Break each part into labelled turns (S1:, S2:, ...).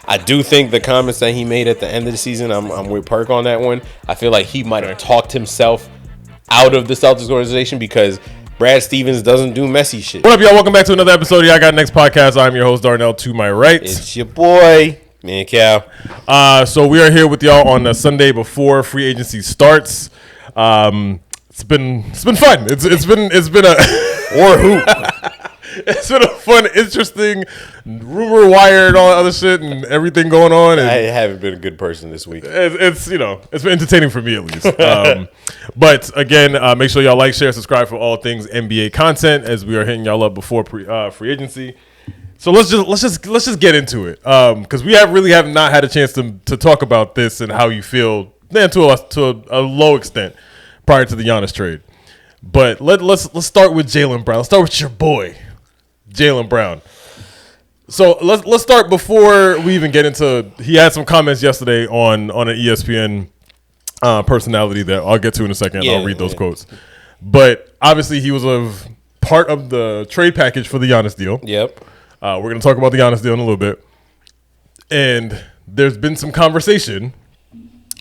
S1: I do think the comments that he made at the end of the season, I'm with Perk on that one. I feel like he might have talked himself out of the Celtics organization because Brad Stevens doesn't do messy shit.
S2: What up, y'all? Welcome back to another episode of Y'all Got Next Podcast. I'm your host, Darnell, to my right.
S1: It's your boy, man, Cal.
S2: So we are here with y'all on the Sunday before free agency starts. It's been fun. It's been a
S1: Or who?
S2: It's been a fun, interesting rumor wire and all that other shit and everything going on. And
S1: I haven't been a good person this week.
S2: it's been entertaining for me at least. But again, make sure y'all like, share, subscribe for all things NBA content as we are hitting y'all up before free agency. So let's just get into it because we have not had a chance to talk about this and how you feel to a low extent prior to the Giannis trade. But let's start with Jaylen Brown. Let's start with your boy, Jaylen Brown. So let's start before we even get into. He had some comments yesterday on an ESPN personality that I'll get to in a second. I'll read those quotes. But obviously, he was a part of the trade package for the Giannis deal.
S1: Yep.
S2: We're going to talk about the Giannis deal in a little bit. And there's been some conversation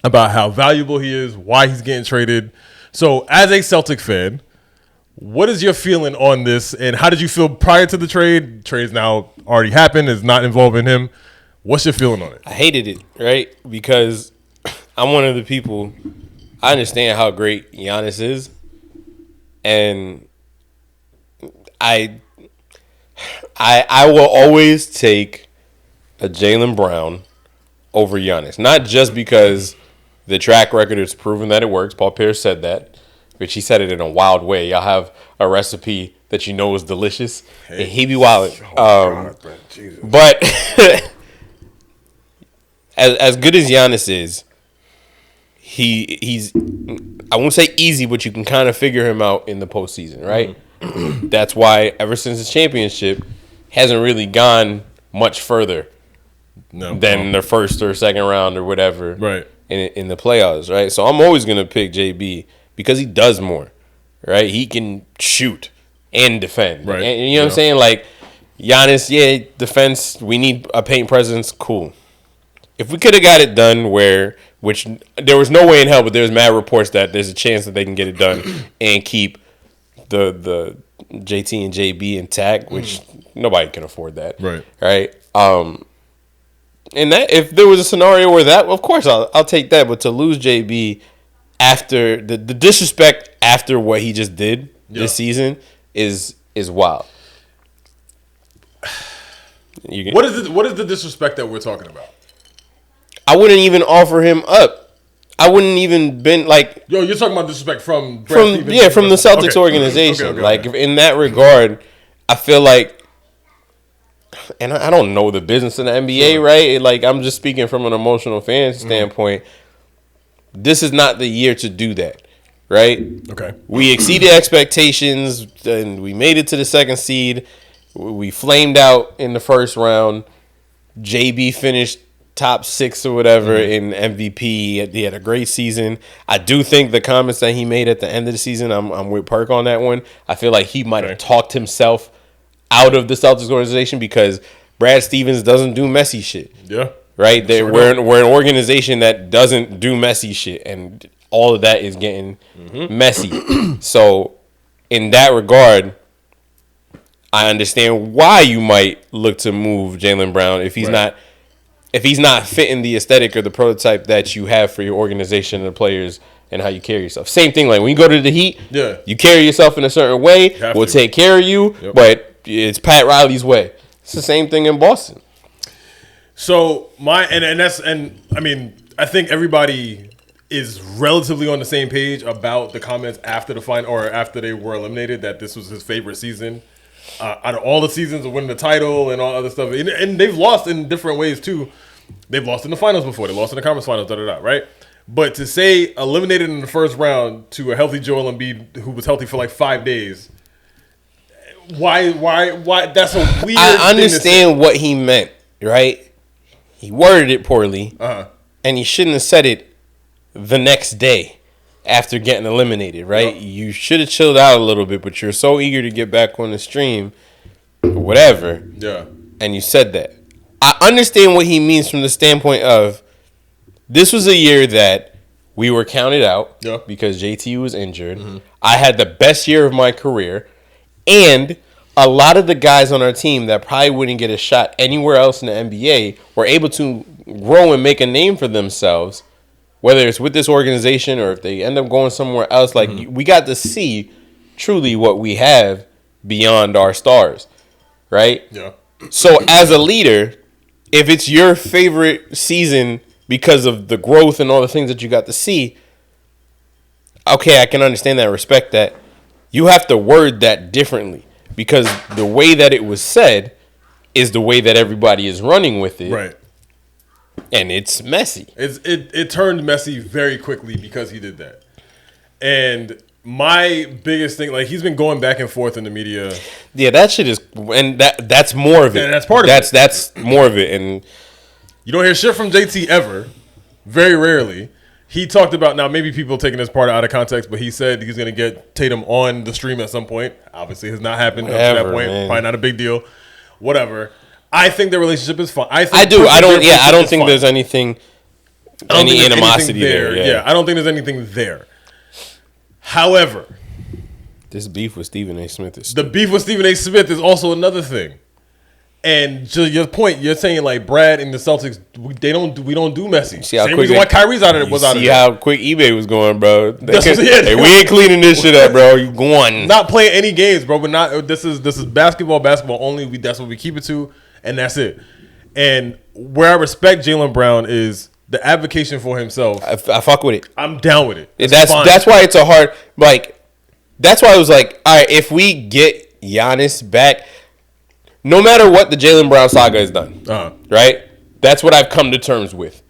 S2: about how valuable he is, why he's getting traded. So as a Celtic fan, what is your feeling on this? And how did you feel prior to the trade? Trade's now already happened. It's not involving him. What's your feeling on it?
S1: I hated it, right? Because I'm one of the people, I understand how great Giannis is. And I will always take a Jaylen Brown over Giannis. Not just because the track record has proven that it works. Paul Pierce said that, which he said it in a wild way. Y'all have a recipe that you know is delicious, and he be wilding. But as good as Giannis is, he's I won't say easy, but you can kind of figure him out in the postseason, right? Mm-hmm. That's why ever since his championship, hasn't really gone much further than the first or second round or whatever.
S2: Right.
S1: In the playoffs, right? So I'm always going to pick JB because he does more, right? He can shoot and defend.
S2: Right.
S1: And you know what I'm saying? Like, Giannis, defense, we need a paint presence, cool. If we could have got it done which there was no way in hell, but there's mad reports that there's a chance that they can get it done and keep the JT and JB intact, which nobody can afford that.
S2: Right.
S1: Right? And that if there was a scenario where that, of course I'll take that. But to lose JB after the disrespect after what he just did this season is wild.
S2: What is the disrespect that we're talking about?
S1: I wouldn't even offer him up. I wouldn't even been like.
S2: Yo, you're talking about disrespect from the
S1: Celtics organization. Okay, like in that regard, I feel like. And I don't know the business in the NBA, right? Like, I'm just speaking from an emotional fan standpoint. This is not the year to do that, right?
S2: Okay.
S1: We exceeded expectations, and we made it to the second seed. We flamed out in the first round. JB finished top 6 or whatever in MVP. He had a great season. I do think the comments that he made at the end of the season, I'm with Perk on that one. I feel like he might have talked himself out of the Celtics organization because Brad Stevens doesn't do messy shit.
S2: Yeah.
S1: Right? We're an organization that doesn't do messy shit, and all of that is getting messy. So, in that regard, I understand why you might look to move Jaylen Brown if he's not fitting the aesthetic or the prototype that you have for your organization and the players and how you carry yourself. Same thing, like when you go to the Heat, you carry yourself in a certain way. We'll take care of you, but it's Pat Riley's way. It's the same thing in Boston.
S2: So I think everybody is relatively on the same page about the comments after the final or after they were eliminated that this was his favorite season out of all the seasons of winning the title and all other stuff. And they've lost in different ways too. They've lost in the finals before. They lost in the conference finals, right? But to say eliminated in the first round to a healthy Joel Embiid who was healthy for like 5 days. Why? That's a weird.
S1: I understand what he meant, right? He worded it poorly, and he shouldn't have said it the next day after getting eliminated, right? Yep. You should have chilled out a little bit, but you're so eager to get back on the stream, or whatever.
S2: Yeah.
S1: And you said that. I understand what he means from the standpoint of this was a year that we were counted out because JT was injured. Mm-hmm. I had the best year of my career, and a lot of the guys on our team that probably wouldn't get a shot anywhere else in the NBA were able to grow and make a name for themselves, whether it's with this organization or if they end up going somewhere else. Like, we got to see truly what we have beyond our stars, right?
S2: Yeah.
S1: So as a leader, if it's your favorite season because of the growth and all the things that you got to see, okay, I can understand that, respect that. You have to word that differently because the way that it was said is the way that everybody is running with it.
S2: Right.
S1: And it's messy.
S2: It turned messy very quickly because he did that. And my biggest thing, like, he's been going back and forth in the media.
S1: Yeah, that shit is, and that's more of it.
S2: And that's part of it.
S1: That's more of it. And
S2: you don't hear shit from JT ever. Very rarely. He talked about, now maybe people taking this part out of context, but he said he's going to get Tatum on the stream at some point. Obviously, it has not happened up to that point. Man. Probably not a big deal. Whatever. I think their relationship is fine. I
S1: don't think there's any animosity there.
S2: Yeah, I don't think there's anything there. However,
S1: this beef with Stephen A. Smith is
S2: the beef with Stephen A. Smith is also another thing. And to your point, you're saying like Brad and the Celtics, we don't do messy. Same reason why Kyrie's out of it was out of it.
S1: See how quick eBay was going, bro. Hey, we ain't cleaning this shit up, bro. You going?
S2: Not playing any games, bro. But not. This is basketball only. That's what we keep it to, and that's it. And where I respect Jaylen Brown is the advocacy for himself.
S1: I fuck with it.
S2: I'm down with it.
S1: That's why it's a hard like. That's why I was like, all right, if we get Giannis back. No matter what the Jaylen Brown saga is done, right? That's what I've come to terms with.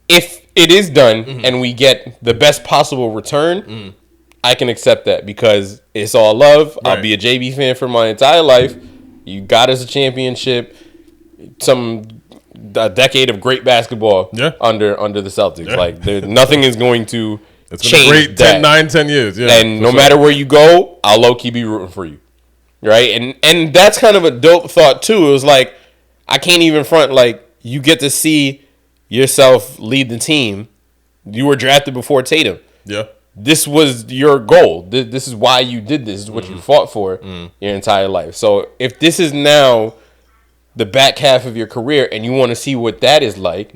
S1: If it is done and we get the best possible return, I can accept that because it's all love. Right. I'll be a JB fan for my entire life. You got us a championship, a decade of great basketball under the Celtics. Yeah. Like nothing is going to change.
S2: It's been a great 10 years. Yeah,
S1: and no matter where you go, I'll low-key be rooting for you. Right, and that's kind of a dope thought too. It was like I can't even front. Like you get to see yourself lead the team. You were drafted before Tatum.
S2: Yeah,
S1: this was your goal. This is why you did this. This is what you fought for your entire life. So if this is now the back half of your career and you want to see what that is like,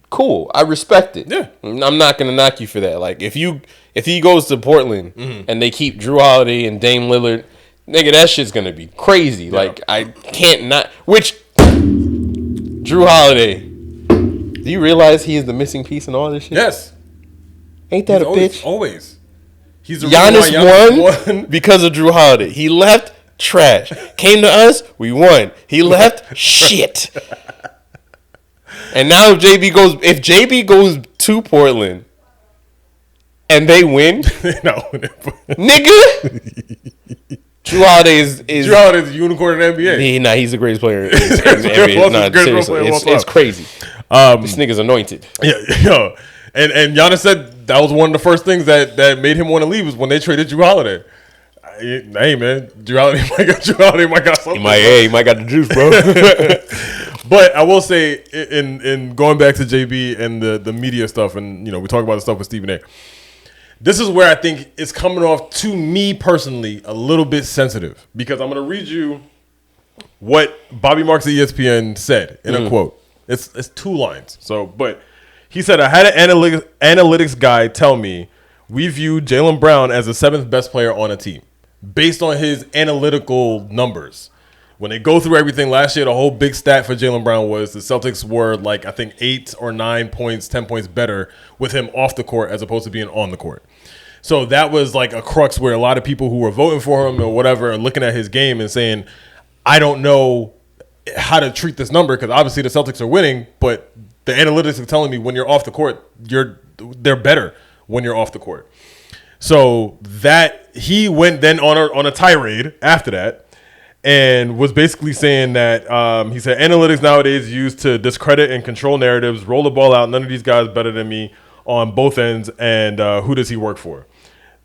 S1: cool. I respect it.
S2: Yeah,
S1: I'm not gonna knock you for that. Like if he goes to Portland and they keep Drew Holiday and Dame Lillard. Nigga, that shit's gonna be crazy. Yeah. Like, I can't not. Which, Drew Holiday, do you realize he is the missing piece in all this shit?
S2: Yes.
S1: Ain't that a bitch?
S2: Always. He's the
S1: Giannis won because of Drew Holiday. He left trash. Came to us, we won. He left shit. And now if JB goes to Portland and they win, nigga. Drew Holiday is
S2: the unicorn in the NBA.
S1: He's the greatest player in the NBA. It's crazy. This nigga's anointed.
S2: Yeah, and Giannis said that was one of the first things that made him want to leave was when they traded Drew Holiday. Hey man, Drew Holiday might got something.
S1: He might got the juice, bro.
S2: But I will say, in going back to JB and the media stuff, and we talk about the stuff with Stephen A. This is where I think it's coming off, to me personally, a little bit sensitive. Because I'm going to read you what Bobby Marks at ESPN said in a quote. It's 2 lines. But he said, I had an analytics guy tell me we view Jaylen Brown as the 7th best player on a team based on his analytical numbers. When they go through everything last year, the whole big stat for Jaylen Brown was the Celtics were like, I think 8 or 9 points, 10 points better with him off the court as opposed to being on the court. So that was like a crux where a lot of people who were voting for him or whatever are looking at his game and saying, I don't know how to treat this number because obviously the Celtics are winning, but the analytics are telling me when you're off the court, they're better when you're off the court. So that he went then on a tirade after that. And was basically saying that he said analytics nowadays used to discredit and control narratives, roll the ball out. None of these guys better than me on both ends. And who does he work for?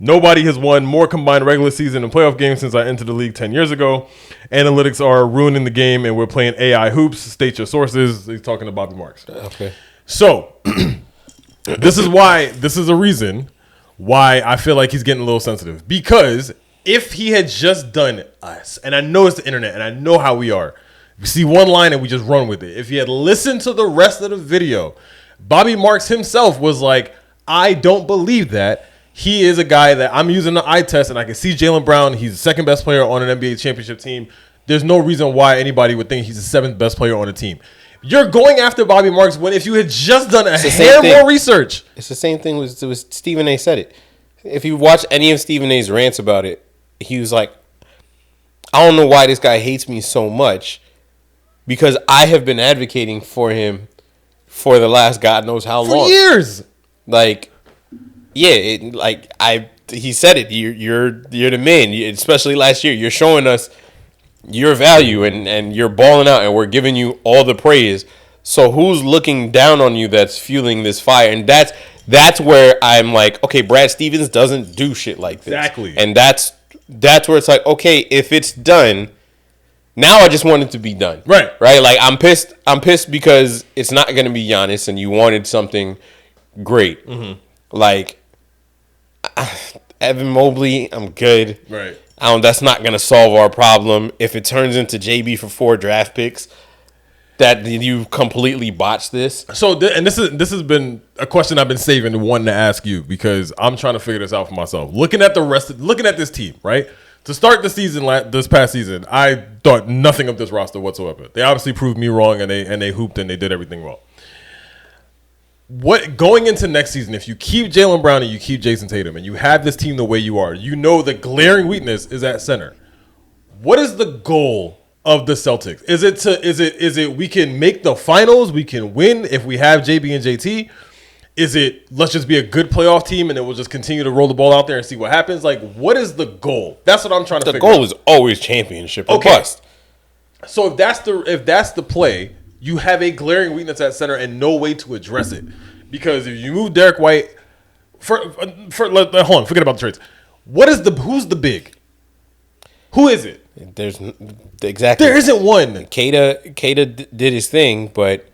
S2: Nobody has won more combined regular season and playoff games since I entered the league 10 years ago. Analytics are ruining the game, and we're playing AI hoops. State your sources. He's talking to Bobby Marks.
S1: Okay.
S2: So, this is a reason why I feel like he's getting a little sensitive. Because if he had just done us, and I know it's the internet, and I know how we are. We see one line and we just run with it. If he had listened to the rest of the video, Bobby Marks himself was like, I don't believe that. He is a guy that I'm using the eye test, and I can see Jaylen Brown. He's the second best player on an NBA championship team. There's no reason why anybody would think he's the seventh best player on the team. You're going after Bobby Marks when if you had just done a hair more research.
S1: It's the same thing with Stephen A. said it. If you watch any of Stephen A.'s rants about it, he was like, I don't know why this guy hates me so much because I have been advocating for him for the last God knows how long.
S2: For years.
S1: Like, yeah, he said it. You're the man, especially last year. You're showing us your value and you're balling out, and we're giving you all the praise. So who's looking down on you that's fueling this fire? And that's where I'm like, okay, Brad Stevens doesn't do shit like this.
S2: Exactly.
S1: And that's where it's like, okay, if it's done, now I just want it to be done.
S2: Right.
S1: Right? Like I'm pissed because it's not gonna be Giannis and you wanted something great. Mm-hmm. Like Evan Mobley, I'm good.
S2: Right.
S1: That's not gonna solve our problem. If it turns into JB for 4 draft picks, that you completely botched this.
S2: So, this has been a question I've been saving to one to ask you because I'm trying to figure this out for myself. Looking at this team, right? To start the season, this past season, I thought nothing of this roster whatsoever. They obviously proved me wrong, and they hooped and they did everything wrong. What going into next season, if you keep Jaylen Brown and you keep Jason Tatum and you have this team the way you are, you know the glaring weakness is at center. What is the goal of the Celtics? Is it we can make the finals, we can win if we have JB and JT? Is it let's just be a good playoff team and then we'll just continue to roll the ball out there and see what happens? Like, what is the goal? That's what I'm trying to figure out.
S1: The goal is always championship or bust.
S2: So if that's the play, you have a glaring weakness at center and no way to address it. Because if you move Derek White, hold on, forget about the trades. Who's the big? Who is it?
S1: There's exactly.
S2: There isn't one.
S1: Kata did his thing, but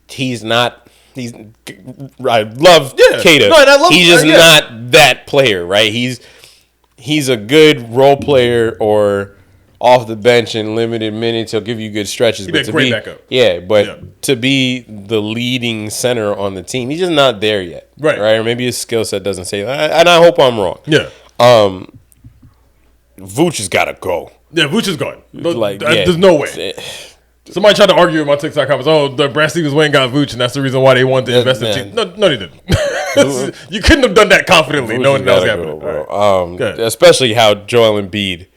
S1: he's not. I love Kata. No, and I love. He's just not that player, right? He's a good role player or off the bench in limited minutes. He'll give you good stretches.
S2: He'd be a great backup.
S1: Yeah, but to be the leading center on the team, he's just not there yet. Right. Or maybe his skill set doesn't say that. And I hope I'm wrong.
S2: Yeah.
S1: Vooch has got to go.
S2: Yeah, Vooch is gone. There's no way. Somebody tried to argue in my TikTok comments, the Brad Stevens Wayne got Vooch, and that's the reason why they wanted to invest in team. No, they didn't. You couldn't have done that confidently. No one else happening.
S1: Right. Especially how Joel Embiid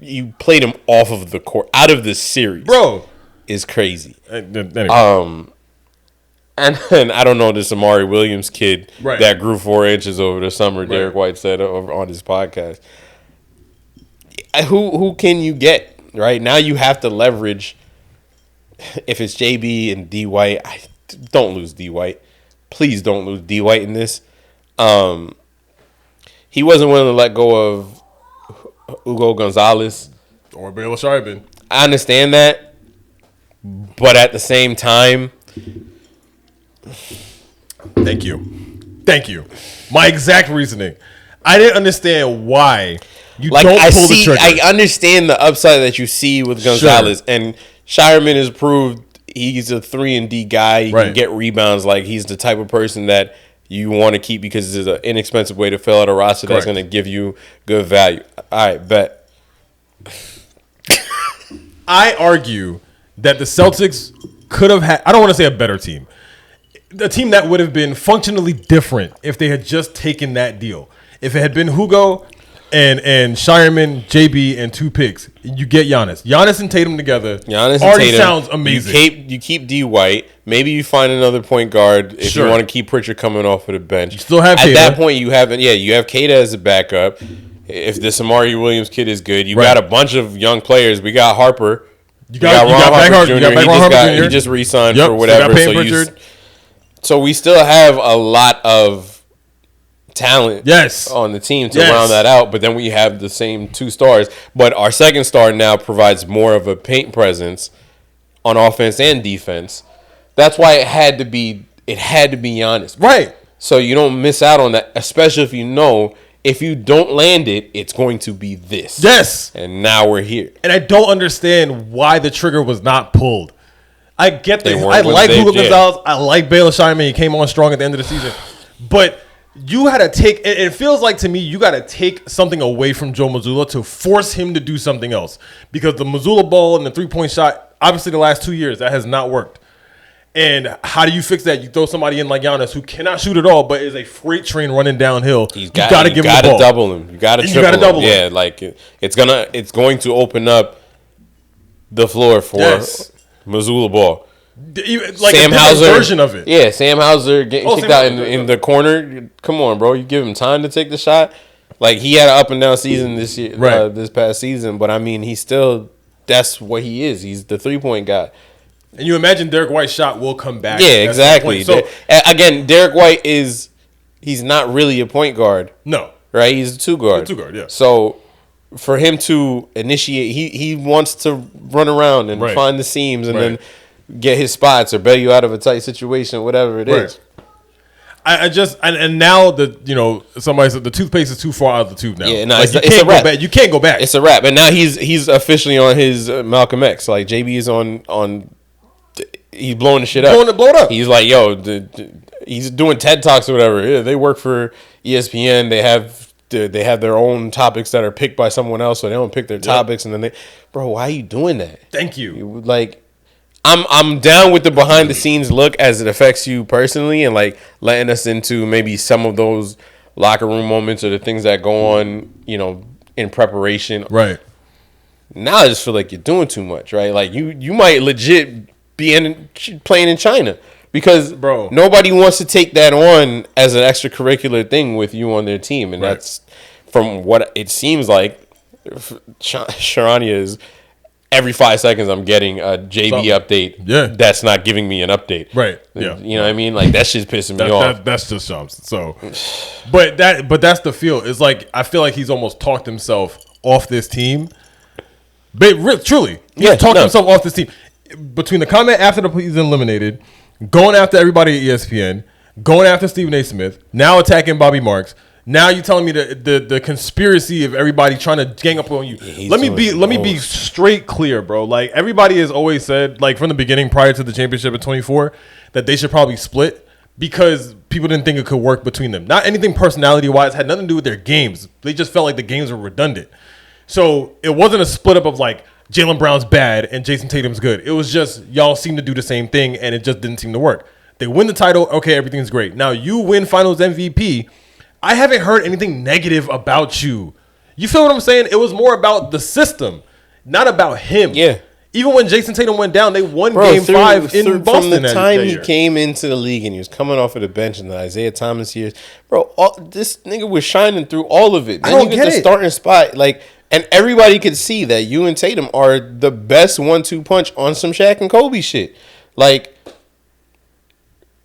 S1: you played him off of the court, out of the series.
S2: Bro.
S1: Is crazy.
S2: Anyway.
S1: And I don't know this Amari Williams kid that grew 4 inches over the summer. Right. Derek White said over on his podcast. Who can you get right now? You have to leverage. If it's JB and D White, don't lose D White. Please don't lose D White in this. He wasn't willing to let go of Hugo Gonzalez
S2: or Baylor Sharpen.
S1: I understand that, but at the same time.
S2: Thank you. My exact reasoning. I didn't understand why you don't pull the trigger.
S1: I understand the upside that you see with Gonzalez, and Shireman has proved he's a 3-and-D guy. He can get rebounds. Like, he's the type of person that you want to keep because it's an inexpensive way to fill out a roster that's going to give you good value. All right, bet.
S2: I argue that the Celtics could have had, I don't want to say a better team, a team that would have been functionally different if they had just taken that deal. If it had been Hugo and Shireman, JB, and 2 picks, you get Giannis. Giannis and Tatum together sounds amazing.
S1: You keep D White. Maybe you find another point guard if you want to keep Pritchard coming off of the bench.
S2: You still have
S1: At that point, you have Kata as a backup. If this Amari Williams kid is good, you got a bunch of young players. We got Harper. You got Ron Harper Jr. He just re-signed for whatever. So we still have a lot of talent
S2: Yes.
S1: on the team to round that out. But then we have the same 2 stars. But our second star now provides more of a paint presence on offense and defense. That's why it had to be Giannis.
S2: Right.
S1: So you don't miss out on that, especially if you know if you don't land it, it's going to be this.
S2: Yes.
S1: And now we're here.
S2: And I don't understand why the trigger was not pulled. I get that.
S1: weren't
S2: I
S1: with
S2: like
S1: Dave
S2: Hugo
S1: Jam.
S2: Gonzalez. I like Baylor Scheinman. He came on strong at the end of the season. But you had to take, it feels like to me, you got to take something away from Joe Mazzulla to force him to do something else. Because the Mazzulla ball and the 3-point shot, obviously the last 2 years, that has not worked. And how do you fix that? You throw somebody in like Giannis who cannot shoot at all, but is a freight train running downhill.
S1: You got to give him the ball. Double him. You got to triple him. Yeah, like it's going to open up the floor for Mazzulla Ball.
S2: Like Sam Hauser version of it.
S1: Yeah, Sam Hauser getting kicked out in the corner. Come on, bro. You give him time to take the shot. Like he had an up and down season this year, this past season. But I mean, that's what he is. He's the 3-point guy.
S2: And you imagine Derek White's shot will come back.
S1: Yeah, exactly. So again, Derek White he's not really a point guard.
S2: No.
S1: Right? He's a 2 guard.
S2: 2 guard, yeah.
S1: So for him to initiate, he wants to run around and find the seams and then get his spots or bail you out of a tight situation, whatever it is.
S2: I just and now somebody said the toothpaste is too far out of the tube now.
S1: Yeah, no,
S2: like
S1: it's a wrap.
S2: You can't go back.
S1: It's a wrap. And now he's officially on his Malcolm X. Like JB is on. He's blowing the shit up.
S2: Blow it up.
S1: He's like, yo, he's doing TED Talks or whatever. Yeah, they work for ESPN. They have their own topics that are picked by someone else, so they don't pick their topics. And then bro, why are you doing that?
S2: Thank you.
S1: Like, I'm down with the behind the scenes look as it affects you personally, and like letting us into maybe some of those locker room moments or the things that go on, in preparation.
S2: Right.
S1: Now I just feel like you're doing too much, right? Like you might legit be playing in China because nobody wants to take that on as an extracurricular thing with you on their team, and that's from what it seems like. Sharania is every 5 seconds I'm getting a JB update. Yeah, that's not giving me an update.
S2: Right. Yeah.
S1: You know what I mean? Like that shit's pissing me off.
S2: That's just something. So, but that's the feel. It's like I feel like he's almost talked himself off this team. But truly, he's talked himself off this team. Between the comment after he's eliminated, going after everybody at ESPN, going after Stephen A. Smith, now attacking Bobby Marks. Now you're telling me the conspiracy of everybody trying to gang up on you. Yeah, let me be straight clear, bro. Like everybody has always said, like from the beginning, prior to the championship at 24, that they should probably split because people didn't think it could work between them. Not anything personality wise, had nothing to do with their games. They just felt like the games were redundant. So it wasn't a split up of like Jaylen Brown's bad and Jason Tatum's good. It was just y'all seem to do the same thing and it just didn't seem to work. They win the title, okay, everything's great. Now you win Finals MVP. I haven't heard anything negative about you. You feel what I'm saying? It was more about the system, not about him.
S1: Yeah.
S2: Even when Jason Tatum went down, they won Game 5 in Boston.
S1: From the time he came into the league and he was coming off of the bench in the Isaiah Thomas years, bro, this nigga was shining through all of it. Then you get the starting spot, like, and everybody could see that you and Tatum are the best 1-2 punch on some Shaq and Kobe shit. Like,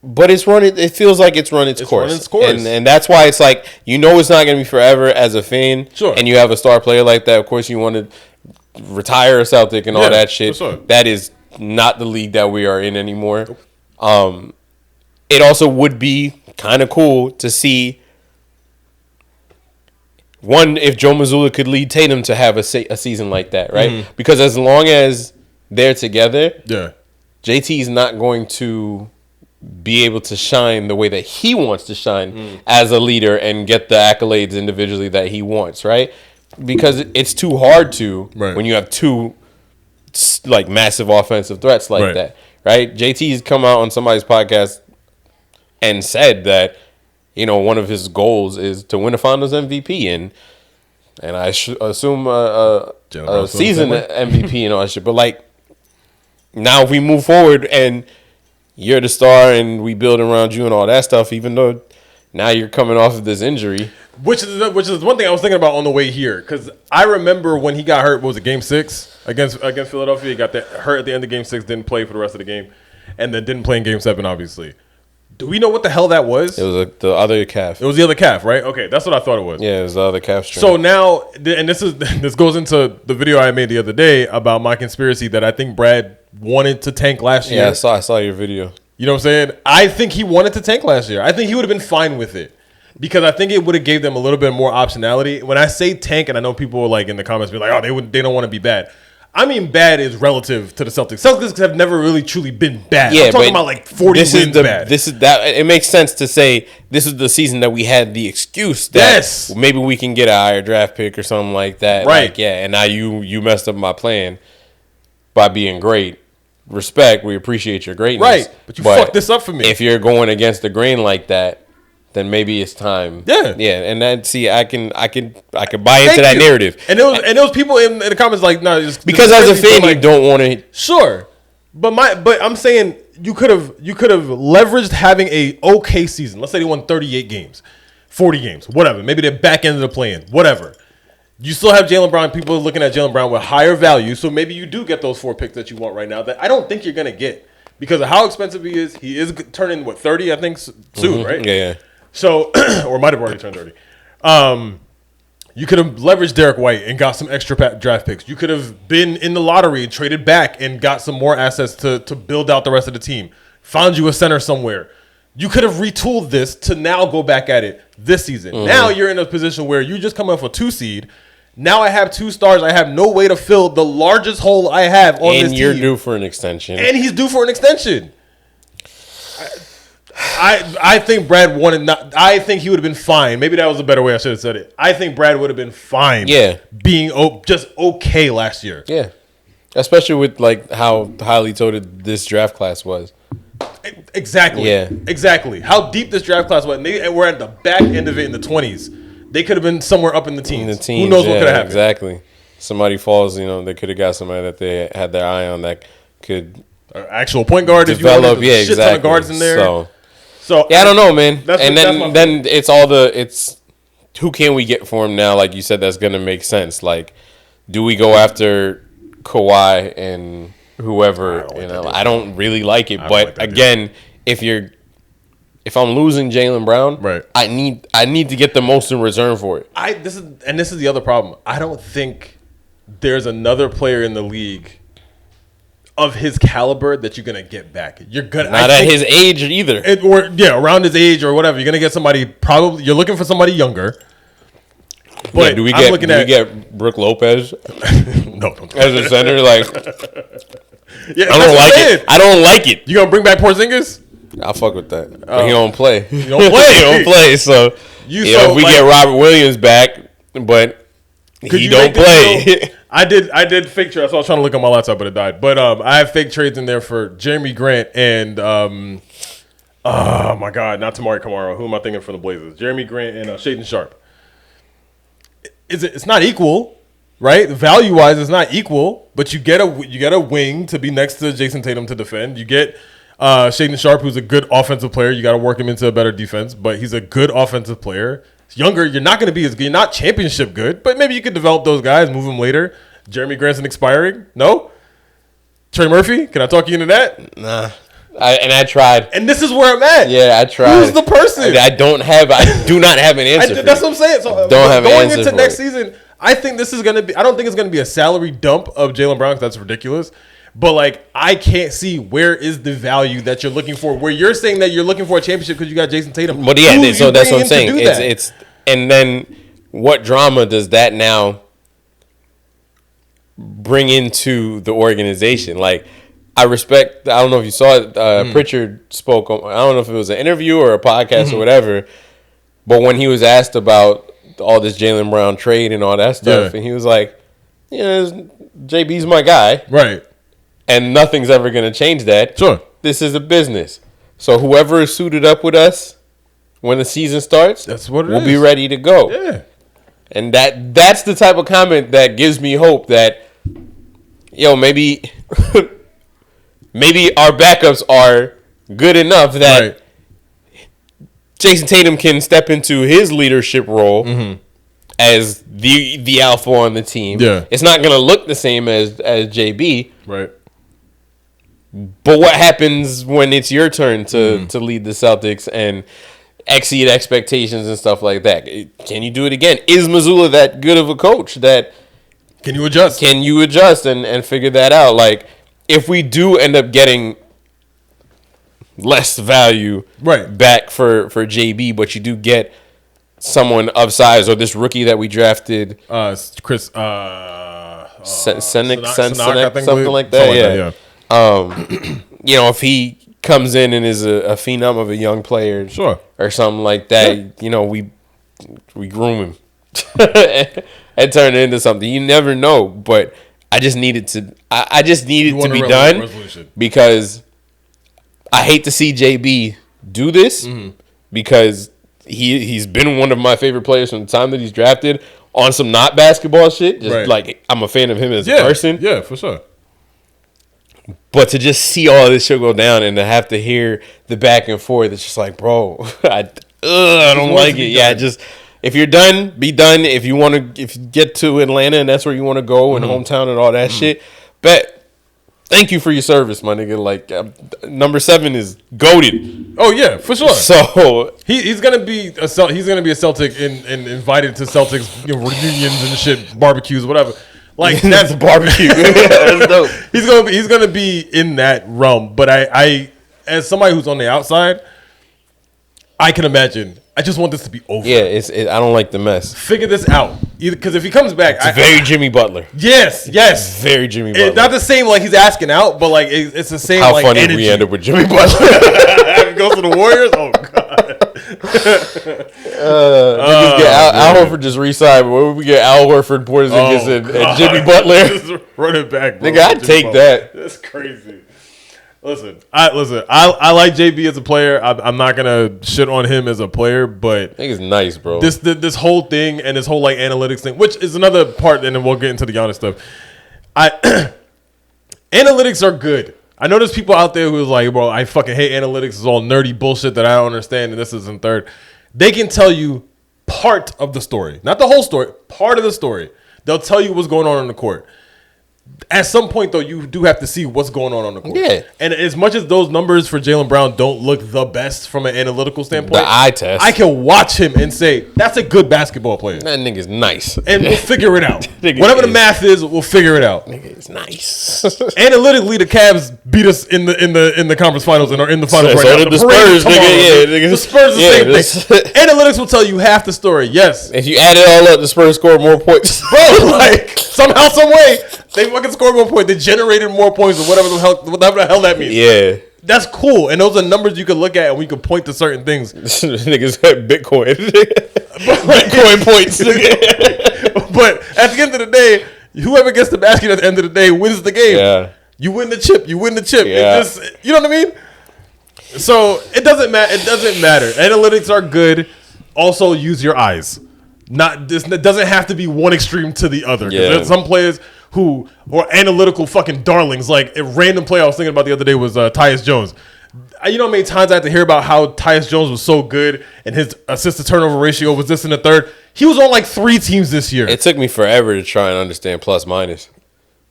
S1: but it feels like it's run its course. And that's why it's like, it's not going to be forever as a fan. Sure. And you have a star player like that. Of course, you want to retire a Celtic and all that shit. Sure. That is not the league that we are in anymore. Nope. It also would be kind of cool to see, one, if Joe Mazzulla could lead Tatum to have a season like that, right? Mm-hmm. Because as long as they're together, JT's not going to be able to shine the way that he wants to shine as a leader and get the accolades individually that he wants, right? Because it's too hard to when you have two like massive offensive threats like that, right? JT's come out on somebody's podcast and said that one of his goals is to win a Finals MVP, and I assume a season MVP and all that shit. But like now, if we move forward and you're the star and we build around you and all that stuff, even though now you're coming off of this injury. Which
S2: is one thing I was thinking about on the way here, because I remember when he got hurt. What was it, Game 6 against Philadelphia? He got hurt at the end of Game 6, didn't play for the rest of the game, and then didn't play in Game 7, obviously. Do we know what the hell that was?
S1: It was the other calf.
S2: It was the other calf, right? Okay, that's what I thought it was.
S1: Yeah, it was the other calf string.
S2: So now, and this goes into the video I made the other day about my conspiracy that I think Brad wanted to tank last year.
S1: Yeah, I saw your video.
S2: You know what I'm saying? I think he wanted to tank last year. I think he would have been fine with it because I think it would have gave them a little bit more optionality. When I say tank, and I know people like in the comments be like, "Oh, they don't want to be bad." I mean, bad is relative to the Celtics. Celtics have never really truly been bad.
S1: Yeah,
S2: I'm talking about like 40 wins bad.
S1: This is that. It makes sense to say this is the season that we had the excuse that maybe we can get a higher draft pick or something like that.
S2: Right.
S1: Like, yeah, and now you messed up my plan by being great. Respect, we appreciate your greatness.
S2: Right, but you fucked this up for me.
S1: If you're going against the grain like that, then maybe it's time.
S2: Yeah,
S1: and then I can buy into that narrative.
S2: And there was people in the comments like, no,
S1: because as a fan, you don't want to.
S2: Sure, but I'm saying you could have leveraged having a okay season. Let's say they won 38 games, 40 games, whatever. Maybe they're back end of the play-in, whatever. You still have Jaylen Brown. People are looking at Jaylen Brown with higher value, so maybe you do get those 4 picks that you want right now that I don't think you're gonna get because of how expensive he is. He is turning 30, I think, soon, right?
S1: Yeah.
S2: So, or might have already turned 30. You could have leveraged Derek White and got some extra draft picks. You could have been in the lottery and traded back and got some more assets to build out the rest of the team. Found you a center somewhere. You could have retooled this to now go back at it this season. Now you're in a position where you just come up for 2 seed. Now I have 2 stars. I have no way to fill the largest hole I have on this team.
S1: And you're due for an extension.
S2: And he's due for an extension. I think Brad wanted not. I think he would have been fine. Maybe that was a better way I should have said it. I think Brad would have been fine.
S1: Yeah,
S2: being just okay last year.
S1: Yeah, especially with like how highly touted this draft class was.
S2: Exactly.
S1: Yeah.
S2: Exactly. How deep this draft class was. And they were at the back end of it in the 20s. They could have been somewhere up in the teens. Who knows what could have happened?
S1: Exactly. Somebody falls. They could have got somebody that they had their eye on that could.
S2: Actual point guard
S1: develop.
S2: If you shit ton of guards in there. So
S1: yeah, I don't know, man. And then it's all it's who can we get for him now? Like you said, that's gonna make sense. Like, do we go after Kawhi and whoever? I don't really like it. But again, if I'm losing Jaylen Brown,
S2: right,
S1: I need to get the most in return for it.
S2: This is the other problem. I don't think there's another player in the league of his caliber that you're gonna get back. You're gonna
S1: not at his age either,
S2: around his age or whatever. You're gonna get somebody. Probably you're looking for somebody younger. But
S1: yeah, do we get Brook Lopez?
S2: No,
S1: as a center, like
S2: yeah,
S1: I don't like it. I don't like it.
S2: You gonna bring back Porzingis?
S1: I'll fuck with that. But he don't play.
S2: He don't play.
S1: He don't play. So if we get Robert Williams back, but he don't play.
S2: I did fake trades. So I was trying to look on my laptop, but it died. But I have fake trades in there for Jeremy Grant and oh my God, not Tamari Kamara. Who am I thinking for the Blazers? Jeremy Grant and Shaedon Sharp. It's not equal, right? Value wise, it's not equal. But you get a wing to be next to Jason Tatum to defend. You get Shaedon Sharp, who's a good offensive player. You got to work him into a better defense, but he's a good offensive player. Younger, you're not going to be as good. You're not championship good, but maybe you could develop those guys, move them later. Jeremy Grant's expiring. No? Trey Murphy? Can I talk you into that?
S1: Nah. I tried.
S2: And this is where I'm at.
S1: Yeah, I tried.
S2: Who's the person?
S1: I do not have an answer.
S2: That's what I'm saying. So
S1: don't have an answer
S2: going into next season, I think this is going to be – I don't think it's going to be a salary dump of Jaylen Brown because that's ridiculous. But, like, I can't see where is the value that you're looking for. Where you're saying that you're looking for a championship because you got Jason Tatum.
S1: But yeah, so that's what I'm saying. It's and then what drama does that now bring into the organization? Like, I respect. I don't know if you saw it. Pritchard spoke. I don't know if it was an interview or a podcast or whatever. But when he was asked about all this Jaylen Brown trade and all that stuff, and he was like, JB's my guy,
S2: right?
S1: And nothing's ever going to change that.
S2: Sure.
S1: This is a business. So whoever is suited up with us when the season starts,
S2: that's what
S1: we'll be ready to go.
S2: Yeah.
S1: And that's the type of comment that gives me hope that, maybe our backups are good enough that Jason Tatum can step into his leadership role as the alpha on the team.
S2: Yeah.
S1: It's not going to look the same as JB.
S2: Right.
S1: But what happens when it's your turn to lead the Celtics and exceed expectations and stuff like that? Can you do it again? Is Mazzulla that good of a coach that
S2: can you adjust?
S1: Can you adjust and figure that out? Like, if we do end up getting less value back for JB, but you do get someone of size, or this rookie that we drafted,
S2: Chris
S1: Senek,
S2: something
S1: like that. You know, if he comes in and is a phenom of a young player, or something like that, you know, we groom him and turn it into something. You never know, but I just needed to. I just needed to be done because I hate to see JB do this because he's been one of my favorite players from the time that he's drafted on some not basketball shit. Just like, I'm a fan of him as a person.
S2: Yeah, for sure.
S1: But to just see all this shit go down and to have to hear the back and forth, it's just like, bro, I don't like it. Yeah, just if you're done, be done. If you get to Atlanta and that's where you want to go and hometown and all that shit, bet. Thank you for your service, my nigga. Like, number 7 is goated.
S2: Oh yeah, for sure.
S1: So
S2: he's gonna be a Celtic and invited to Celtics reunions and shit, barbecues, whatever. Like, that's
S1: barbecue. That's dope.
S2: He's gonna be in that realm. But I as somebody who's on the outside, I can imagine. I just want this to be over.
S1: Yeah, I don't like the mess.
S2: Figure this out, because if he comes back,
S1: it's very Jimmy Butler.
S2: Yes,
S1: very Jimmy Butler.
S2: Not the same like he's asking out, but like it's the same.
S1: How
S2: like
S1: funny
S2: energy.
S1: we end up with Jimmy Butler.
S2: Goes to the Warriors. Oh god.
S1: Niggas get Al Horford just re-signed. What would we get? Al Horford, Porzingis, and Jimmy Butler.
S2: Just run it back, bro.
S1: Nigga, I'd take that.
S2: That's crazy. Listen. I like JB as a player. I'm not gonna shit on him as a player, but
S1: I think it's nice, bro.
S2: This whole thing and this whole like analytics thing, which is another part, and then we'll get into the Giannis stuff. Analytics are good. I know there's people out there who's like, bro, I fucking hate analytics. It's all nerdy bullshit that I don't understand, and this is in third. They can tell you part of the story, not the whole story. Part of the story. They'll tell you what's going on the court. At some point, though, you do have to see what's going on the court.
S1: Yeah.
S2: And as much as those numbers for Jaylen Brown don't look the best from an analytical standpoint,
S1: the eye test,
S2: I can watch him and say, that's a good basketball player.
S1: That nigga's nice.
S2: And we'll figure it out. Whatever the math is, we'll figure it out.
S1: Nigga is nice.
S2: Analytically, the Cavs beat us in the conference finals and are in the finals right now.
S1: So the Spurs, nigga.
S2: The Spurs, the same thing. Analytics will tell you half the story. Yes.
S1: If you add it all up, the Spurs score more points.
S2: Bro, like, somehow, some way, they fucking scored more points. They generated more points or whatever the hell that means.
S1: Yeah.
S2: That's cool. And those are numbers you can look at and we can point to certain things.
S1: Niggas had Bitcoin. Bitcoin points.
S2: But at the end of the day, whoever gets the basket at the end of the day wins the game.
S1: Yeah.
S2: You win the chip.
S1: Yeah.
S2: It's just, you know what I mean? So it doesn't matter. It doesn't matter. Analytics are good. Also, use your eyes. It doesn't have to be one extreme to the other.
S1: Yeah.
S2: There's some players who are analytical fucking darlings. Like a random player I was thinking about the other day was Tyus Jones. You know how many times I had to hear about how Tyus Jones was so good and his assist to turnover ratio was this in the third. He was on like 3 teams this year.
S1: It took me forever to try and understand plus minus.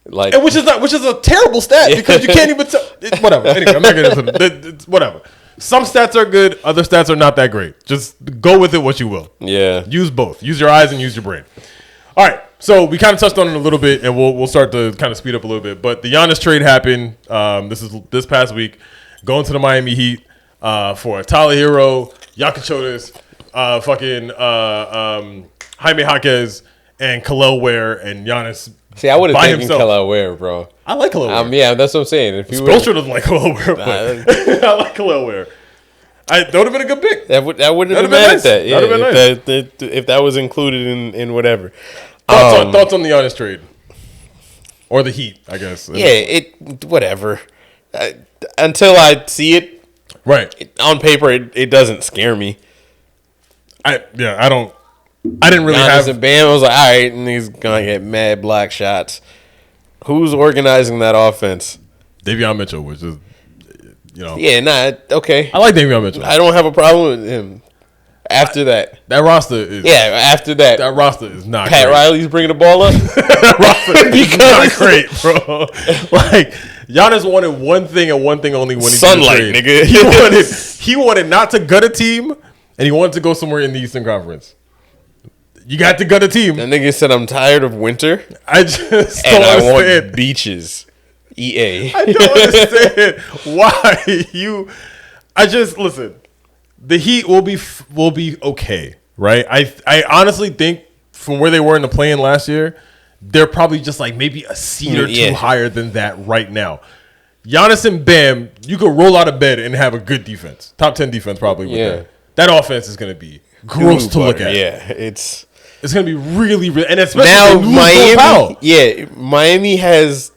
S1: Like,
S2: which is a terrible stat because you can't even tell. Whatever. Anyway, I'm not getting into it. Whatever. Some stats are good. Other stats are not that great. Just go with it what you will.
S1: Yeah.
S2: Use both. Use your eyes and use your brain. All right. So we kind of touched on it a little bit, and we'll start to kind of speed up a little bit. But the Giannis trade happened. This past week, going to the Miami Heat for Tyler Hero, Yakichotis, Jaime Jaquez, and Kel'el Ware, and Giannis.
S1: See, I would have taken Kel'el Ware, bro.
S2: I like Kel'el Ware.
S1: Yeah, that's what I'm saying. If you
S2: Spoelstra doesn't like Kel'el Ware, but I like Kel'el Ware. That would have been a good pick.
S1: That wouldn't have been mad at that. Yeah, if that was included in whatever.
S2: Thoughts on the Giannis trade? Or the Heat, I guess.
S1: Yeah, whatever. Until I see it,
S2: right
S1: on paper, it doesn't scare me.
S2: I didn't really
S1: Giannis
S2: have.
S1: And Bam, I was like, all right, and he's gonna get mad block shots. Who's organizing that offense?
S2: Davion Mitchell, which is,
S1: Yeah, okay.
S2: I like Davion Mitchell.
S1: I don't have a problem with him. After that
S2: roster is
S1: after that
S2: roster is not
S1: Pat
S2: great.
S1: Riley's bringing the ball up.
S2: That roster is not great, bro. Like Giannis wanted one thing and one thing only when he
S1: sunlight,
S2: did the trade.
S1: nigga.
S2: He wanted not to gut a team, and he wanted to go somewhere in the Eastern Conference. You got to gut a team.
S1: That nigga said, "I'm tired of winter.
S2: I just
S1: and
S2: don't
S1: I
S2: understand.
S1: want beaches." EA.
S2: I don't understand why you. I just listen. The Heat will be okay, right? I honestly think from where they were in the play-in last year, they're probably just like maybe a seed or two higher than that right now. Giannis and Bam, you could roll out of bed and have a good defense, top 10 defense probably. With that offense is going to be gross to look at.
S1: Yeah, it's
S2: going to be really, and especially
S1: now Miami. Yeah, Miami has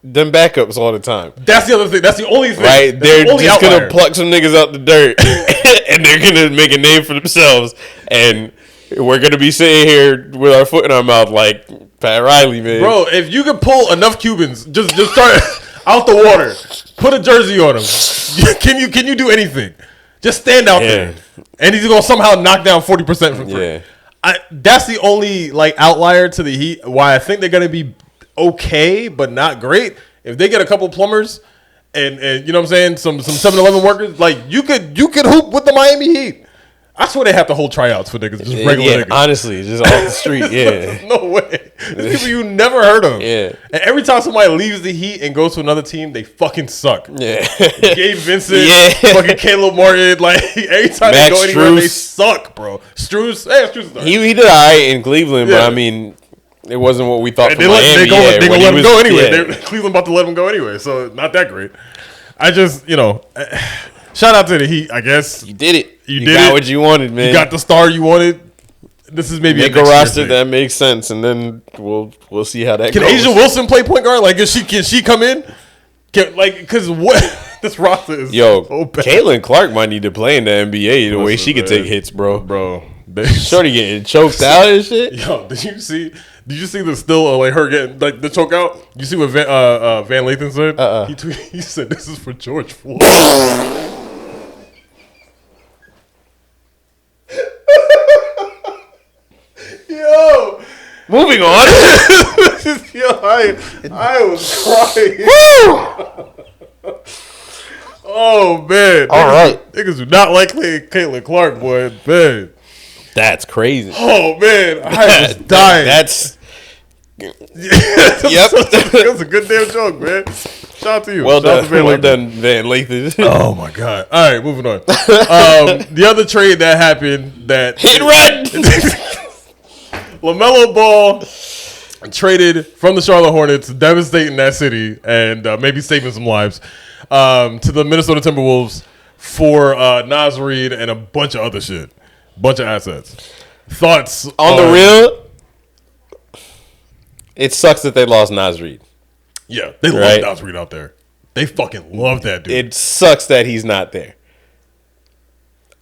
S1: them backups all the time.
S2: That's the other thing. That's the only thing.
S1: Right? They're just
S2: going
S1: to pluck some niggas out the dirt and they're going to make a name for themselves. And we're going to be sitting here with our foot in our mouth like Pat Riley, man.
S2: Bro, if you can pull enough Cubans, just start out the water. Put a jersey on them. Can you do anything? Just stand out there. And he's going to somehow knock down 40% from free. Yeah. That's the only like outlier to the Heat. Why I think they're going to be okay, but not great. If they get a couple plumbers and you know what I'm saying, some 7-Eleven workers, like you could hoop with the Miami Heat. I swear they have to hold tryouts for niggas, just regular niggas.
S1: Honestly, just off the street,
S2: There's no way. There's people you never heard of.
S1: Yeah.
S2: And every time somebody leaves the Heat and goes to another team, they fucking suck.
S1: Yeah.
S2: Gabe Vincent, fucking Caleb Martin, like every time they go anywhere, they suck, bro. Strus is
S1: he did all right in Cleveland, but I mean, it wasn't what we thought.
S2: They gonna let him go anyway. Cleveland about to let him go anyway, so not that great. I just, shout out to the Heat, I guess.
S1: You did it.
S2: You
S1: got what you wanted, man.
S2: You got the star you wanted. This is maybe
S1: make a roster that makes sense, and then we'll see how that goes.
S2: Can Asia Wilson play point guard? Like, can she come in? Because what this roster is so bad.
S1: Caitlin Clark might need to play in the NBA the way she could take hits, bro. Shorty getting choked out and shit.
S2: Yo, did you see the still like her getting like the choke out? You see what Van Lathan said? He said this is for George Floyd. Yo,
S1: moving on.
S2: Yo, I was crying. Oh man!
S1: All right,
S2: niggas do not like Caitlin Clark, boy. Man,
S1: that's crazy.
S2: Oh man, I was dying.
S1: That's
S2: yep. That's a good damn joke, man. Shout out to you.
S1: Well done, Van Lathan.
S2: Oh my god! All right, moving on. The other trade that happened that
S1: hit run.
S2: LaMelo Ball traded from the Charlotte Hornets, devastating that city and maybe saving some lives, to the Minnesota Timberwolves for Naz Reid and a bunch of other shit. Bunch of assets. Thoughts
S1: on the real? It sucks that they lost Naz Reid.
S2: Yeah, they love Naz Reid out there. They fucking love that dude.
S1: It sucks that he's not there.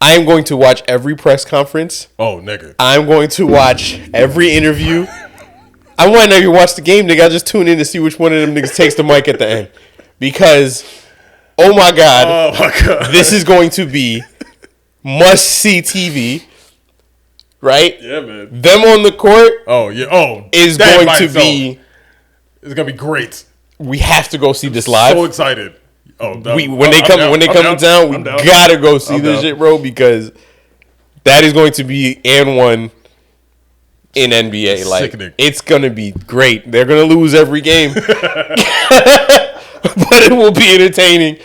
S1: I am going to watch every press conference.
S2: Oh, nigga.
S1: I'm going to watch every interview. I might not even watch the game, nigga. I just tune in to see which one of them niggas takes the mic at the end. Because, oh my God, this is going to be must-see TV. Right?
S2: Yeah, man.
S1: Them on the court.
S2: Oh, yeah.
S1: Is going to be.
S2: It's going to be great.
S1: We have to go see this live.
S2: So excited. Oh,
S1: when they come in town, we gotta go see this shit, bro, because that is going to be and one in NBA. Like, sickening. It's gonna be great. They're gonna lose every game, but it will be entertaining.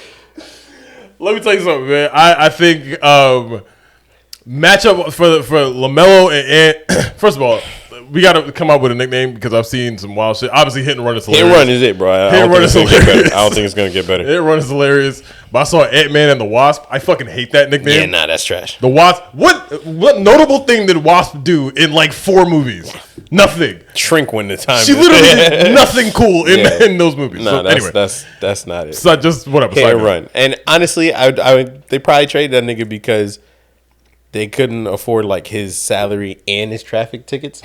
S2: Let me tell you something, man. I think matchup for LaMelo and first of all, we got to come up with a nickname because I've seen some wild shit. Obviously, hit and run is hilarious.
S1: Hit and run is it, bro. I don't think it's going to get better.
S2: Hit and run is hilarious. But I saw Ant-Man and the Wasp. I fucking hate that nickname.
S1: Yeah, nah, that's trash.
S2: The Wasp. What notable thing did Wasp do in like 4 movies? Nothing.
S1: Shrink when the time.
S2: She literally did nothing cool in those movies.
S1: Nah,
S2: so, anyway,
S1: that's not it.
S2: So just whatever.
S1: Hit and run. And honestly, they probably traded that nigga because they couldn't afford like his salary and his traffic tickets.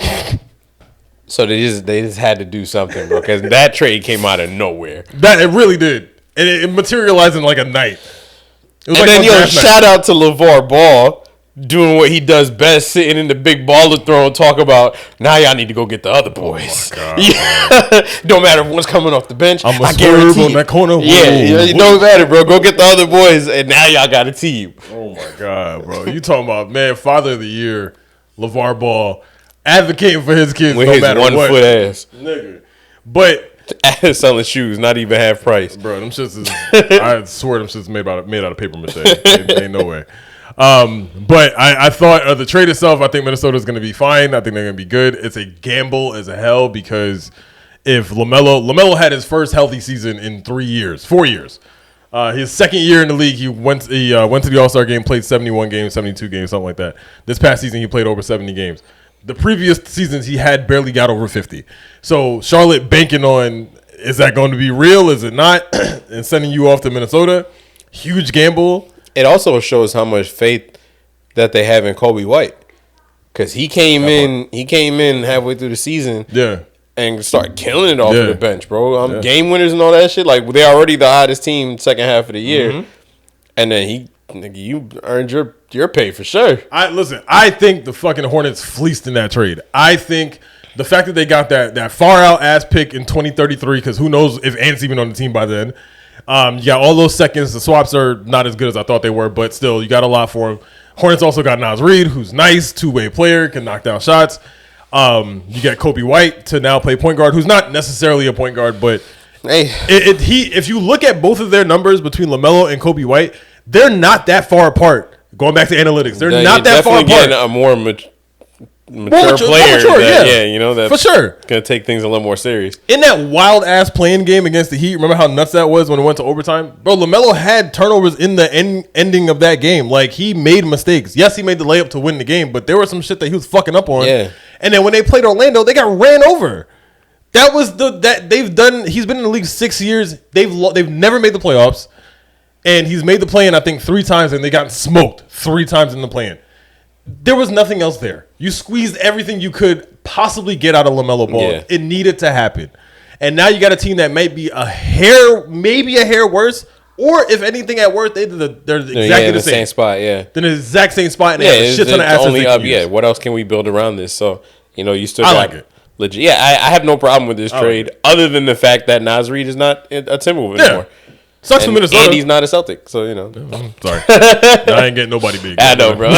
S1: So they just had to do something, bro, because that trade came out of nowhere.
S2: That it really did, and it materialized in like a night.
S1: And then shout out to LeVar Ball doing what he does best, sitting in the big baller throne, talk about now y'all need to go get the other boys.
S2: Oh my God,
S1: yeah. Don't matter if one's coming off the bench.
S2: I'm
S1: I guarantee
S2: on that corner.
S1: Yeah, it don't matter, bro. Go get the other boys, and now y'all got a team.
S2: Oh my God, bro! You talking about Father of the Year, LeVar Ball, advocating for his kids
S1: with
S2: no
S1: his
S2: matter
S1: 1
S2: what,
S1: foot ass,
S2: nigga. But
S1: selling shoes, not even half price,
S2: bro. Them shits is I swear them shits made out of paper mache. Ain't no way. But I thought the trade itself, I think Minnesota's going to be fine. I think they're going to be good. It's a gamble as a hell because if LaMelo had his first healthy season in 4 years. His second year in the league, he went to the All-Star game, played 71 games, 72 games, something like that. This past season, he played over 70 games. The previous seasons, he had barely got over 50. So Charlotte banking on, is that going to be real? Is it not? And sending you off to Minnesota, huge gamble.
S1: It also shows how much faith that they have in Kobe White, because he came in halfway through the season, and started killing it off of the bench, bro. Game winners and all that shit. Like, they're already the hottest team second half of the year, and then you earned your pay for sure.
S2: I think the fucking Hornets fleeced in that trade. I think the fact that they got that far out ass pick in 2033, because who knows if Ant's even on the team by then. You got all those seconds. The swaps are not as good as I thought they were, but still, you got a lot for them. Hornets also got Naz Reid, who's nice, two-way player, can knock down shots. You got Kobe White to now play point guard, who's not necessarily a point guard, but if you look at both of their numbers between LaMelo and Kobe White, they're not that far apart. Going back to analytics, they're not that far apart.
S1: Getting a more mature player, that's
S2: for sure
S1: gonna take things a little more serious.
S2: In that wild ass playing game against the Heat, remember how nuts that was when it went to overtime, bro? LaMelo had turnovers in the ending of that game. Like, he made mistakes. Yes, he made the layup to win the game, but there was some shit that he was fucking up on.
S1: Yeah.
S2: And then when they played Orlando, they got ran over. That was they've done. He's been in the league 6 years. They've never made the playoffs, and he's made the play-in I think 3 times, and they got smoked 3 times in the play-in. There was nothing else there. You squeezed everything you could possibly get out of LaMelo Ball.
S1: Yeah.
S2: It needed to happen. And now you got a team that might be maybe a hair worse, or if anything at worst, they're exactly the same
S1: spot,
S2: They're in the exact same spot, and they have a shit ton of assets
S1: only up. Yeah, what else can we build around this? So, you still got
S2: like it.
S1: Legit. Yeah, I have no problem with this trade, other than the fact that Naz Reid is not a Timberwolves anymore.
S2: Sucks for Minnesota.
S1: And he's not a Celtic, so
S2: Sorry, I ain't getting nobody big.
S1: I know, bro.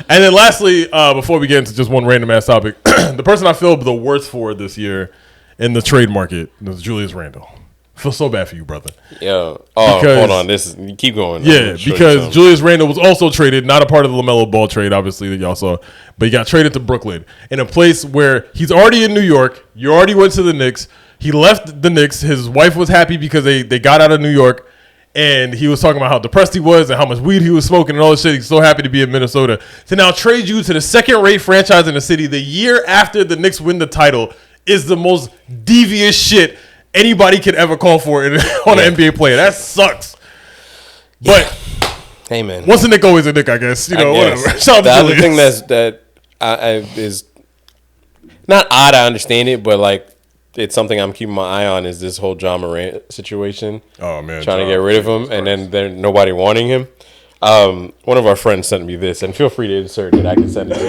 S2: And then lastly, before we get into just one random ass topic, the person I feel the worst for this year in the trade market is Julius Randle. I feel so bad for you, brother.
S1: Yeah. Oh, hold on. Keep going.
S2: Yeah, because Julius Randle was also traded, not a part of the LaMelo Ball trade, obviously, that y'all saw, but he got traded to Brooklyn in a place where he's already in New York. You already went to the Knicks. He left the Knicks. His wife was happy because they got out of New York, and he was talking about how depressed he was and how much weed he was smoking and all this shit. He's so happy to be in Minnesota. To now trade you to the second-rate franchise in the city the year after the Knicks win the title is the most devious shit anybody could ever call for on an NBA player. That sucks. But
S1: hey, man,
S2: once a Knick, always a Knick, I guess. Whatever.
S1: The other thing that is not odd, I understand it, but like, it's something I'm keeping my eye on is this whole John Morant situation.
S2: Oh, man.
S1: Trying to get rid of him, and then there's nobody wanting him. One of our friends sent me this, and feel free to insert it. I can send it to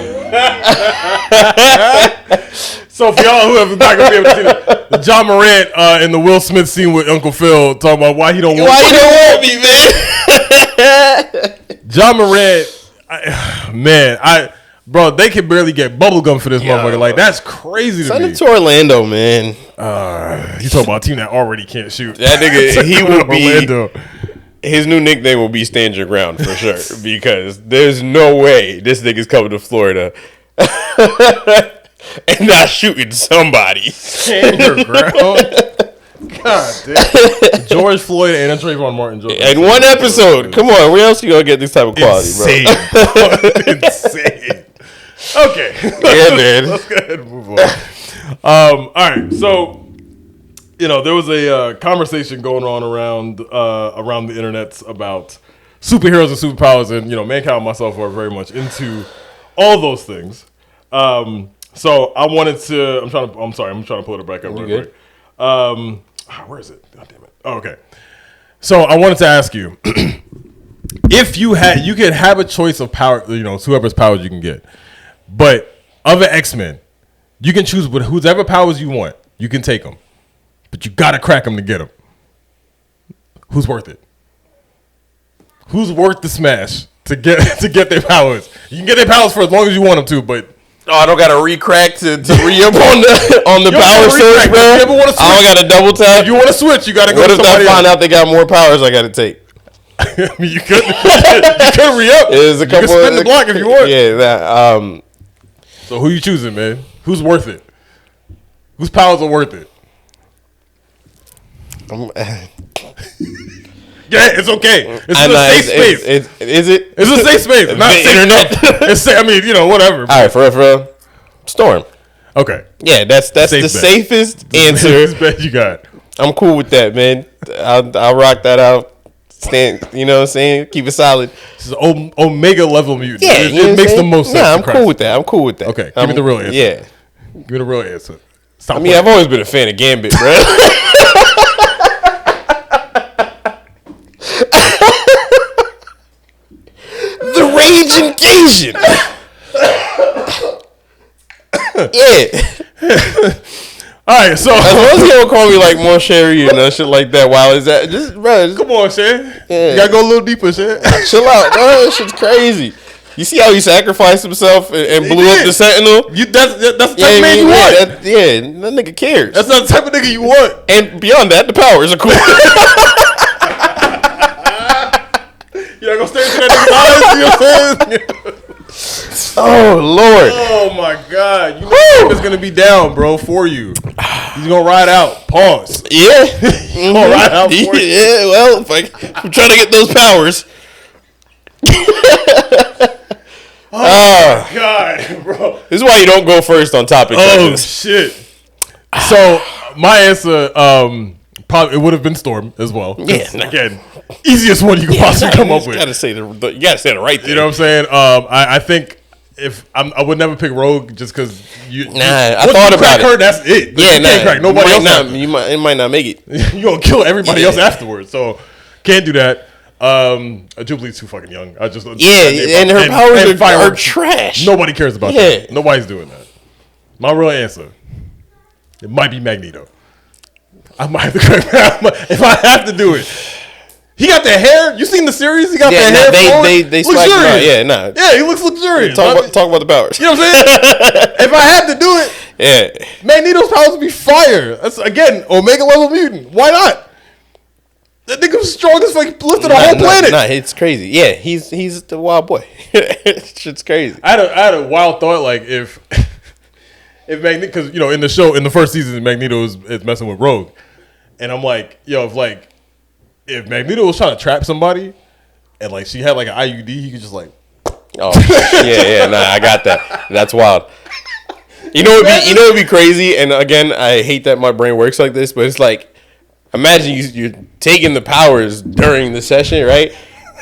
S1: you.
S2: So for y'all who have not going to be able to see the John Morant in the Will Smith scene with Uncle Phil talking about why he don't want
S1: me, man.
S2: John Morant, bro, they can barely get bubblegum for this motherfucker. Like, that's crazy to me.
S1: Send him to Orlando, man.
S2: You talking about a team that already can't shoot.
S1: That nigga, he will be. Orlando. His new nickname will be Stand Your Ground for sure, because there's no way this nigga's coming to Florida and not shooting somebody.
S2: Stand your ground. God damn. George Floyd and Trayvon Martin.
S1: In one episode. Come on, where else you gonna get this type of quality,
S2: bro? Insane. Okay.
S1: Yeah, man.
S2: Let's go ahead and move on. All right. So, there was a conversation going on around the internet about superheroes and superpowers, and Mankind and myself are very much into all those things. So I wanted to. I'm trying to pull it back up real quick. Where is it? God damn it. Oh, okay. So I wanted to ask you, if you could have a choice of power, you know, whoever's powers you can get. But other X-Men, you can choose with whoever powers you want. You can take them. But you got to crack them to get them. Who's worth it? Who's worth the smash to get their powers? You can get their powers for as long as you want them to, but
S1: I don't got to re-crack to re-up on the power surge, bro.
S2: You ever want to switch?
S1: I don't got to double tap.
S2: If you want to switch, you got to go
S1: what
S2: to somebody
S1: else. What if I find
S2: else?
S1: out they got more powers I got to take?
S2: I mean, you could re-up.
S1: There's a couple.
S2: You can spin the block if you want.
S1: Yeah.
S2: So who you choosing, man? Who's worth it? Whose powers are worth it? Yeah, it's okay. It's a safe space.
S1: Is it?
S2: It's a safe space. It's not
S1: the internet.
S2: It's I mean, you know, whatever.
S1: All right, for real. Storm.
S2: Okay.
S1: Yeah, that's the safest answer.
S2: Safest bet you got.
S1: I'm cool with that, man. I'll rock that out. Stand, you know what I'm saying? Keep it solid.
S2: This is Omega level mutant.
S1: Yeah,
S2: it makes the most sense.
S1: Yeah, I'm cool with that.
S2: Okay, give me the real answer.
S1: Yeah.
S2: Give me the real answer. Stop
S1: playing. I've always been a fan of Gambit, bro. The Raging Cajun. Yeah.
S2: All right, so
S1: as long as you don't call me like Mon Chéri and shit like that, wow, is that just bro?
S2: Come on, Shay.
S1: Yeah.
S2: You gotta go a little deeper, Shay.
S1: Chill out, bro. That shit's crazy. You see how he sacrificed himself and blew up the Sentinel?
S2: That's the type of man you want.
S1: That nigga cares.
S2: That's not the type of nigga you want.
S1: And beyond that, the powers are cool.
S2: You're not gonna stare into that nigga's eyes. You know what I'm saying?
S1: Oh Lord!
S2: Oh my God! You know it's gonna be down, bro, for you. He's gonna ride out. Pause.
S1: Yeah,
S2: he's gonna ride out for you.
S1: Yeah. Well, if I'm trying to get those powers.
S2: Oh my God, bro!
S1: This is why you don't go first on topics like this.
S2: Oh shit! So my answer, probably it would have been Storm as well.
S1: Yeah.
S2: Again, easiest one you could possibly come up with.
S1: You gotta say the right thing.
S2: You know what I'm saying? I think if I would never pick Rogue just because you.
S1: I thought about
S2: her, that's it.
S1: Yeah,
S2: you can't crack nobody else.
S1: It might not make it.
S2: You're gonna kill everybody else afterwards. So can't do that. Jubilee's too fucking young. And
S1: her powers are trash.
S2: Nobody cares about that. Nobody's doing that. My real answer, it might be Magneto. I might have to crack if I have to do it. He got the hair. You seen the series? He got the hair.
S1: They swag him out.
S2: Yeah, he looks luxurious.
S1: Talk about the powers.
S2: You know what I'm saying? If I had to do it, Magneto's powers would be fire. That's again Omega level mutant. Why not? That nigga was strong as fucking lifted the whole planet.
S1: Nah, it's crazy. Yeah, he's the wild boy. Shit's crazy.
S2: I had a wild thought like if Magneto, because you know in the show in the first season Magneto is messing with Rogue, and I'm like, yo, if Magneto was trying to trap somebody, and like she had like an IUD, he could just like,
S1: nah, I got that. That's wild. You know it'd be crazy, and again, I hate that my brain works like this, but it's like, imagine you're taking the powers during the session, right?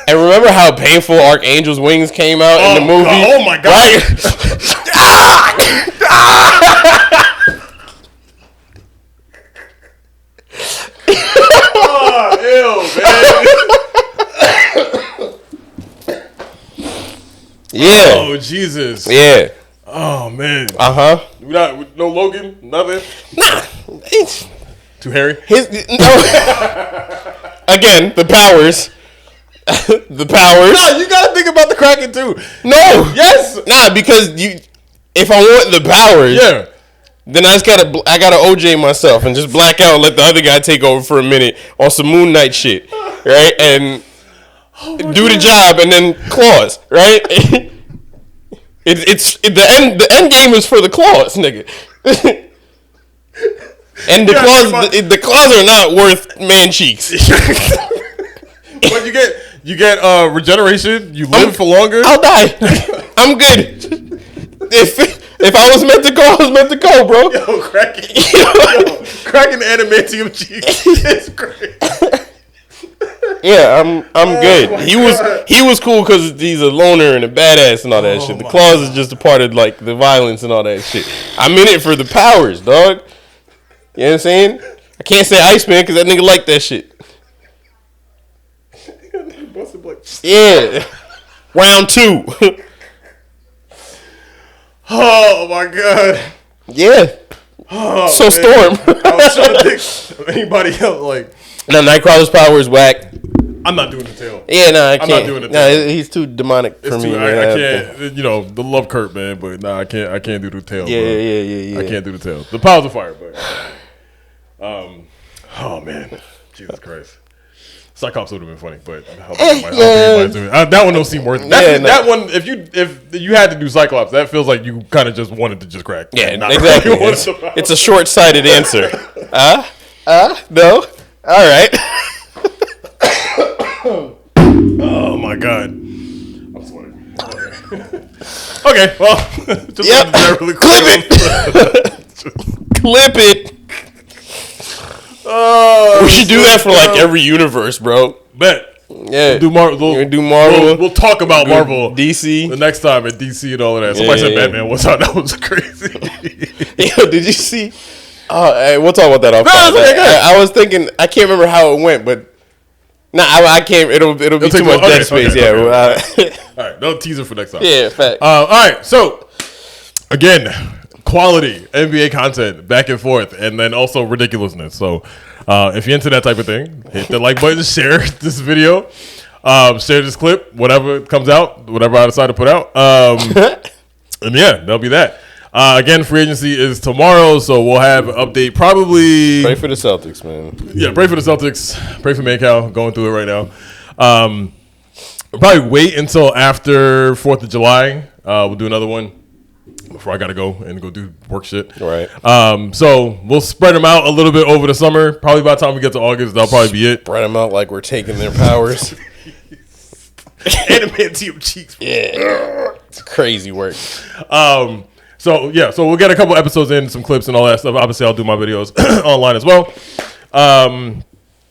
S1: And remember how painful Archangel's wings came out in the movie?
S2: Oh my God!
S1: Yeah.
S2: Oh Jesus.
S1: Yeah.
S2: Oh man. No Logan. Nothing.
S1: Nah.
S2: Too hairy.
S1: Again, the powers. The powers.
S2: No, you gotta think about the Kraken too.
S1: No.
S2: Yes.
S1: Nah, because if I want the powers, then I gotta OJ myself and just black out and let the other guy take over for a minute on some Moon Knight shit, right? And do the job and then claws, right? It's the end game is for the claws, nigga. And the claws are not worth man cheeks.
S2: But you get regeneration. You live for longer.
S1: I'll die. I'm good. If I was meant to go, I was meant to go, bro.
S2: Yo, cracking adamantium cheeks. It's great.
S1: Yeah, I'm good. He was cool because he's a loner and a badass and all that shit. The claws is just a part of like the violence and all that shit. I'm in it for the powers, dog. You know what I'm saying? I can't say Iceman because that nigga like that shit.
S2: busted like.
S1: Yeah. Round 2.
S2: Oh my god.
S1: Yeah.
S2: Oh,
S1: so
S2: man.
S1: Storm.
S2: I was trying to think of anybody else. Like,
S1: No, Nightcrawler's power is whack.
S2: I'm not doing the tail.
S1: Yeah, no, I
S2: I'm
S1: can't.
S2: not doing the
S1: No,
S2: tail.
S1: he's too demonic for me.
S2: I can't. You know, the love Kurt, man, but I can't do the tail.
S1: Yeah,
S2: bro.
S1: yeah.
S2: I can't do the tail. The powers of fire, but oh man, Jesus Christ. Cyclops would have been funny, but that one don't seem worth it. That one, if you had to do Cyclops, that feels like you kind of just wanted to just crack.
S1: Yeah, exactly. Really it's a short-sighted answer. No. All right.
S2: Oh my god, I'm sweating. Okay, well, just really
S1: clip it. Clip it. We should do that for like every universe, bro.
S2: Bet.
S1: Yeah.
S2: Do Marvel. We'll talk about Marvel.
S1: DC.
S2: The next time at DC and all of that. Somebody said Batman was out. That was crazy.
S1: Yo, did you see? Hey, we'll talk about that off. I was thinking, I can't remember how it went, but I can't. It'll be too much dead space.
S2: Okay. All right, no teaser for next time.
S1: Yeah, fact.
S2: All right, so again, quality NBA content back and forth, and then also ridiculousness. So if you're into that type of thing, hit the like button, share this video, share this clip, whatever comes out, whatever I decide to put out. And yeah, that'll be that. Again, free agency is tomorrow, so we'll have an update probably.
S1: Pray for the Celtics, man.
S2: Yeah, pray for the Celtics. Pray for Mancow. Going through it right now. We'll probably wait until after 4th of July. We'll do another one before I got to go and go do work shit.
S1: Right.
S2: So we'll spread them out a little bit over the summer. Probably by the time we get to August, that'll probably be it.
S1: Spread them out like we're taking their powers.
S2: Adamantium cheeks.
S1: Yeah. It's crazy work.
S2: So we'll get a couple episodes in, some clips and all that stuff. Obviously, I'll do my videos online as well.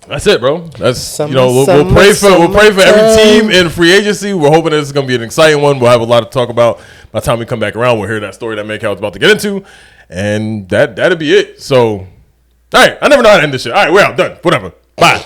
S2: That's it, bro. That's we'll pray for every team in free agency. We're hoping this is gonna be an exciting one. We'll have a lot to talk about. By the time we come back around, we'll hear that story that Mancow was about to get into, and that'll be it. So, all right, I never know how to end this shit. All right, we're out, done. Whatever. Bye.